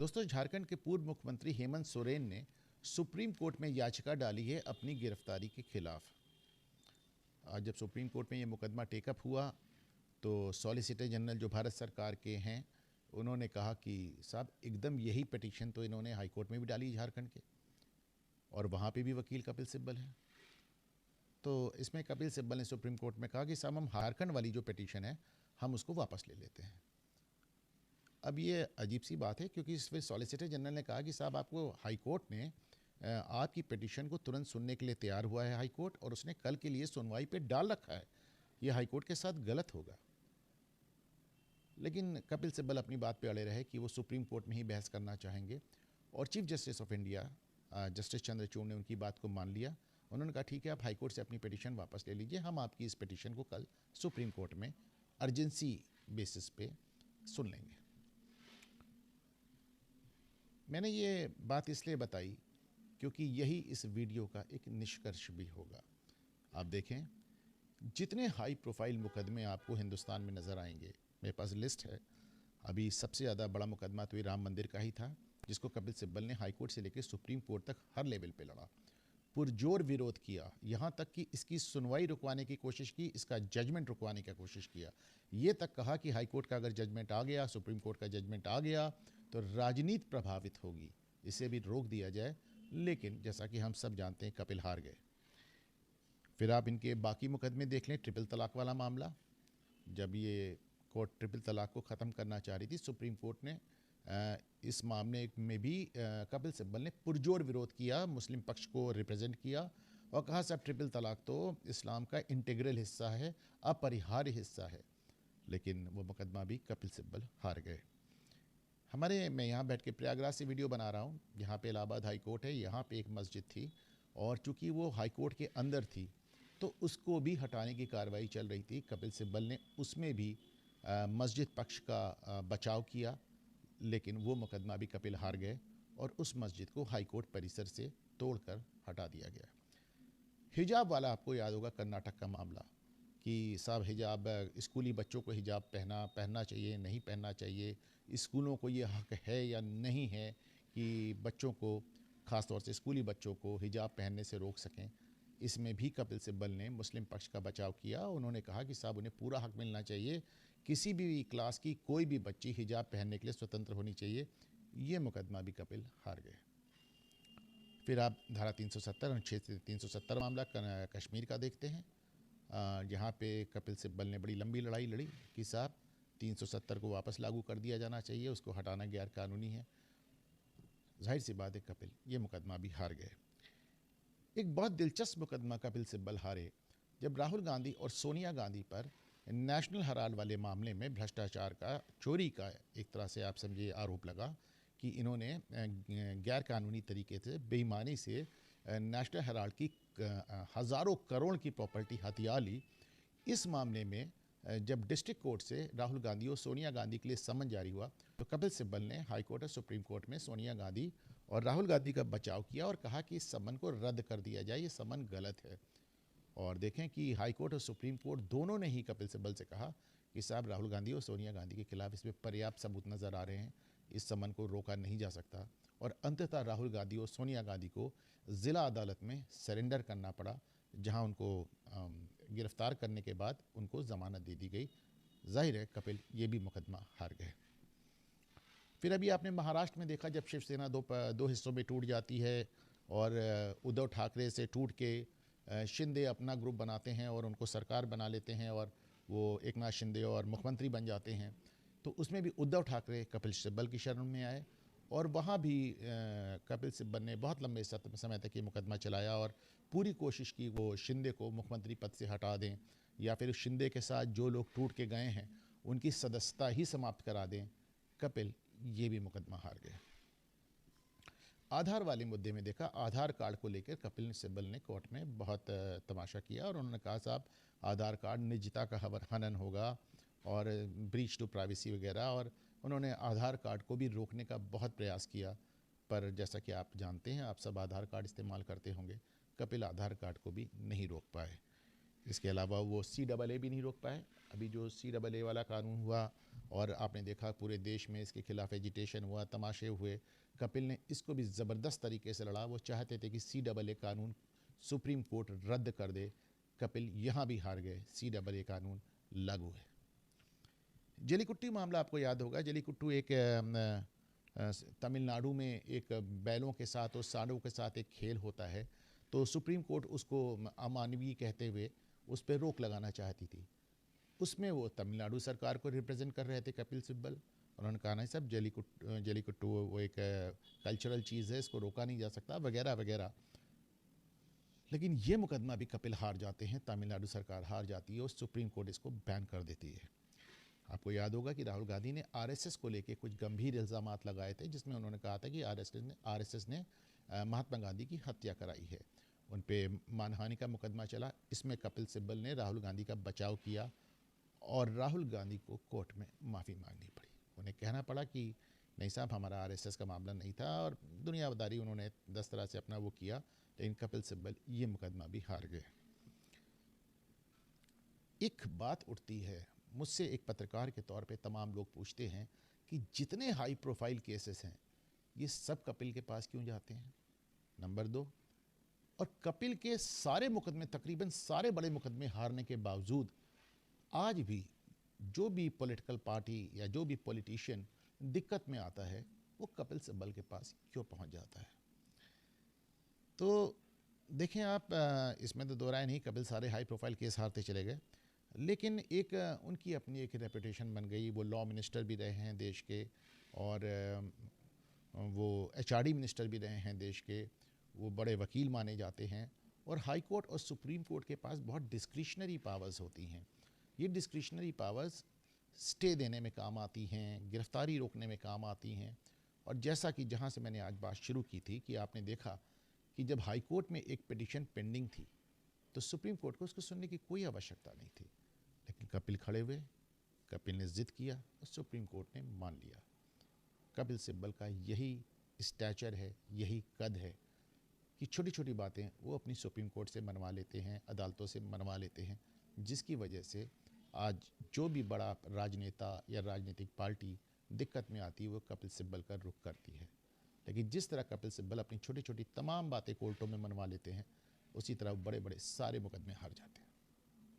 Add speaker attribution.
Speaker 1: दोस्तों, झारखंड के पूर्व मुख्यमंत्री हेमंत सोरेन ने सुप्रीम कोर्ट में याचिका डाली है अपनी गिरफ्तारी के खिलाफ। आज जब सुप्रीम कोर्ट में ये मुकदमा टेकअप हुआ तो सॉलिसिटर जनरल जो भारत सरकार के हैं उन्होंने कहा कि साहब एकदम यही पिटीशन तो इन्होंने हाई कोर्ट में भी डाली झारखंड के, और वहाँ पे भी वकील कपिल सिब्बल है। तो इसमें कपिल सिब्बल ने सुप्रीम कोर्ट में कहा कि साहब हम झारखंड वाली जो पिटीशन है हम उसको वापस ले लेते हैं। अब ये अजीब सी बात है क्योंकि इसमें सॉलिसिटर जनरल ने कहा कि साहब आपको हाई कोर्ट ने आपकी पिटीशन को तुरंत सुनने के लिए तैयार हुआ है हाई कोर्ट, और उसने कल के लिए सुनवाई पे डाल रखा है। ये हाई कोर्ट के साथ गलत होगा। लेकिन कपिल सिब्बल अपनी बात पे अड़े रहे कि वो सुप्रीम कोर्ट में ही बहस करना चाहेंगे, और chief justice of India justice Chandrachud ने उनकी बात को मान लिया। उन्होंने कहा ठीक है, आप हाई कोर्ट से अपनी पिटीशन वापस ले लीजिए, हम आपकी इस पिटीशन को कल सुप्रीम कोर्ट में अर्जेंसी बेसिस पे सुन लेंगे। मैंने ये बात इसलिए बताई क्योंकि यही इस वीडियो का एक निष्कर्ष भी होगा। आप देखें, जितने हाई प्रोफाइल मुकदमे आपको हिंदुस्तान में नज़र आएंगे, मेरे पास लिस्ट है। अभी सबसे ज़्यादा बड़ा मुकदमा तो ये राम मंदिर का ही था, जिसको कपिल सिब्बल ने हाई कोर्ट से लेकर सुप्रीम कोर्ट तक हर लेवल पे लड़ा, पुरजोर विरोध किया, यहाँ तक कि इसकी सुनवाई रुकवाने की कोशिश की, इसका जजमेंट रुकवाने की कोशिश किया। ये तक कहा कि हाई कोर्ट का अगर जजमेंट आ गया, सुप्रीम कोर्ट का जजमेंट आ गया तो राजनीति प्रभावित होगी, इसे भी रोक दिया जाए। लेकिन जैसा कि हम सब जानते हैं, कपिल हार गए। फिर आप इनके बाकी मुकदमे देख लें। ट्रिपल तलाक वाला मामला, जब ये कोर्ट ट्रिपल तलाक को ख़त्म करना चाह रही थी, सुप्रीम कोर्ट ने इस मामले में भी कपिल सिब्बल ने पुरजोर विरोध किया, मुस्लिम पक्ष को रिप्रेजेंट किया और कहा साहब ट्रिपल तलाक तो इस्लाम का इंटीग्रल हिस्सा है, अपरिहार्य हिस्सा है। लेकिन वो मुकदमा भी कपिल सिब्बल हार गए। मैं यहाँ बैठ के प्रयागराज से वीडियो बना रहा हूँ। यहाँ पे इलाहाबाद हाई कोर्ट है, यहाँ पे एक मस्जिद थी और चूँकि वो हाई कोर्ट के अंदर थी तो उसको भी हटाने की कार्रवाई चल रही थी। कपिल सिब्बल ने उसमें भी मस्जिद पक्ष का बचाव किया, लेकिन वो मुकदमा भी कपिल हार गए और उस मस्जिद को हाई कोर्ट परिसर से तोड़कर हटा दिया गया। हिजाब वाला आपको याद होगा, कर्नाटक का मामला, कि साहब हिजाब, स्कूली बच्चों को हिजाब पहनना चाहिए, नहीं पहनना चाहिए, स्कूलों को ये हक है या नहीं है कि बच्चों को, ख़ास तौर से स्कूली बच्चों को हिजाब पहनने से रोक सकें। इसमें भी कपिल सिब्बल ने मुस्लिम पक्ष का बचाव किया। उन्होंने कहा कि साहब उन्हें पूरा हक मिलना चाहिए, किसी भी क्लास की कोई भी बच्ची हिजाब पहनने के लिए स्वतंत्र होनी चाहिए। ये मुकदमा भी कपिल हार गए। फिर आप धारा 370 अनुच्छेद 370 मामला कश्मीर का देखते हैं। यहाँ पे कपिल सिब्बल ने बड़ी लंबी लड़ाई लड़ी कि साहब 370 को वापस लागू कर दिया जाना चाहिए, उसको हटाना गैर कानूनी है। जाहिर सी बात है कपिल ये मुकदमा भी हार गए। एक बहुत दिलचस्प मुकदमा कपिल सिब्बल हारे जब राहुल गांधी और सोनिया गांधी पर नेशनल हेराल्ड वाले मामले में भ्रष्टाचार का, चोरी का एक तरह से आप समझिए आरोप लगा कि इन्होंने गैर कानूनी तरीके से, बेईमानी से नेशनल हेराल्ड की हज़ारों करोड़ की प्रॉपर्टी हथिया ली। इस मामले में जब डिस्ट्रिक्ट कोर्ट से राहुल गांधी और सोनिया गांधी के लिए समन जारी हुआ तो कपिल सिब्बल ने हाई कोर्ट और सुप्रीम कोर्ट में सोनिया गांधी और राहुल गांधी का बचाव किया और कहा कि इस समन को रद्द कर दिया जाए, ये समन गलत है। और देखें कि हाई कोर्ट और सुप्रीम कोर्ट दोनों ने ही कपिल सिब्बल से कहा कि साहब राहुल गांधी और सोनिया गांधी के खिलाफ इसमें पर्याप्त सबूत नज़र आ रहे हैं, इस समन को रोका नहीं जा सकता। और अंततः राहुल गांधी और सोनिया गांधी को ज़िला अदालत में सरेंडर करना पड़ा, जहां उनको गिरफ्तार करने के बाद उनको ज़मानत दे दी गई। जाहिर है कपिल ये भी मुकदमा हार गए। फिर अभी आपने महाराष्ट्र में देखा जब शिवसेना दो हिस्सों में टूट जाती है और उद्धव ठाकरे से टूट के शिंदे अपना ग्रुप बनाते हैं और उनको सरकार बना लेते हैं और वो एकनाथ शिंदे और मुख्यमंत्री बन जाते हैं। तो उसमें भी उद्धव ठाकरे कपिल सिब्बल की शरण में आए और वहाँ भी कपिल सिब्बल ने बहुत लंबे समय तक ये मुकदमा चलाया और पूरी कोशिश की वो शिंदे को मुख्यमंत्री पद से हटा दें या फिर शिंदे के साथ जो लोग टूट के गए हैं उनकी सदस्यता ही समाप्त करा दें। कपिल ये भी मुकदमा हार गए। आधार वाले मुद्दे में देखा, आधार कार्ड को लेकर कपिल सिब्बल ने कोर्ट में बहुत तमाशा किया और उन्होंने कहा साहब आधार कार्ड निजता का हनन होगा और ब्रीच टू प्राइवेसी वगैरह, और उन्होंने आधार कार्ड को भी रोकने का बहुत प्रयास किया। पर जैसा कि आप जानते हैं, आप सब आधार कार्ड इस्तेमाल करते होंगे, कपिल आधार कार्ड को भी नहीं रोक पाए। इसके अलावा वो CAA भी नहीं रोक पाए। अभी जो CAA वाला कानून हुआ और आपने देखा पूरे देश में इसके खिलाफ एजिटेशन हुआ, तमाशे हुए, कपिल ने इसको भी ज़बरदस्त तरीके से लड़ा। वो चाहते थे कि CAA कानून सुप्रीम कोर्ट रद्द कर दे। कपिल यहाँ भी हार गए, CAA कानून लागू है। जलीकुट्टी मामला आपको याद होगा। जलीकुट्टू एक तमिलनाडु में एक बैलों के साथ और सांडों के साथ एक खेल होता है, तो सुप्रीम कोर्ट उसको अमानवीय कहते हुए उस पर रोक लगाना चाहती थी। उसमें वो तमिलनाडु सरकार को रिप्रेजेंट कर रहे थे कपिल सिब्बल। उन्होंने कहा नहीं सब, जलीकुट्टू वो एक कल्चरल चीज़ है, इसको रोका नहीं जा सकता वगैरह वगैरह। लेकिन ये मुकदमा भी कपिल हार जाते हैं, तमिलनाडु सरकार हार जाती है और सुप्रीम कोर्ट इसको बैन कर देती है। आपको याद होगा कि राहुल गांधी ने आरएसएस को लेके कुछ गंभीर इल्ज़ामात लगाए थे, जिसमें उन्होंने कहा था कि आरएसएस ने महात्मा गांधी की हत्या कराई है। उन पे मानहानि का मुकदमा चला। इसमें कपिल सिब्बल ने राहुल गांधी का बचाव किया और राहुल गांधी को कोर्ट में माफ़ी मांगनी पड़ी। उन्हें कहना पड़ा कि नहीं साहब, हमारा आरएसएस का मामला नहीं था, और दुनियादारी उन्होंने 10 तरह से अपना वो किया। लेकिन कपिल सिब्बल ये मुकदमा भी हार गए। एक बात उठती है, मुझसे एक पत्रकार के तौर पे तमाम लोग पूछते हैं कि जितने हाई प्रोफाइल केसेस हैं ये सब कपिल के पास क्यों जाते हैं। नंबर 2, और कपिल के सारे मुकदमे, तकरीबन सारे बड़े मुकदमे हारने के बावजूद आज भी जो भी पॉलिटिकल पार्टी या जो भी पॉलिटिशियन दिक्कत में आता है वो कपिल सिब्बल के पास क्यों पहुंच जाता है। तो देखें आप, इसमें तो दो राय नहीं, कपिल सारे हाई प्रोफाइल केस हारते चले गए, लेकिन एक उनकी अपनी एक रेपुटेशन बन गई। वो लॉ मिनिस्टर भी रहे हैं देश के, और वो HRD मिनिस्टर भी रहे हैं देश के। वो बड़े वकील माने जाते हैं, और हाई कोर्ट और सुप्रीम कोर्ट के पास बहुत डिस्क्रिशनरी पावर्स होती हैं। ये डिस्क्रिशनरी पावर्स स्टे देने में काम आती हैं, गिरफ्तारी रोकने में काम आती हैं। और जैसा कि जहाँ से मैंने आज बात शुरू की थी कि आपने देखा कि जब हाई कोर्ट में एक पिटीशन पेंडिंग थी तो सुप्रीम कोर्ट को उसको सुनने की कोई आवश्यकता नहीं थी, लेकिन कपिल खड़े हुए, कपिल ने जिद किया और सुप्रीम कोर्ट ने मान लिया। कपिल सिब्बल का यही स्टैचर है, यही कद है कि छोटी छोटी बातें वो अपनी सुप्रीम कोर्ट से मनवा लेते हैं, अदालतों से मनवा लेते हैं, जिसकी वजह से आज जो भी बड़ा राजनेता या राजनीतिक पार्टी दिक्कत में आती है वो कपिल सिब्बल का रुख करती है। लेकिन जिस तरह कपिल सिब्बल अपनी छोटी छोटी तमाम बातें कोर्टों में मनवा लेते हैं, उसी तरह बड़े बड़े सारे मुकदमे हार जाते हैं।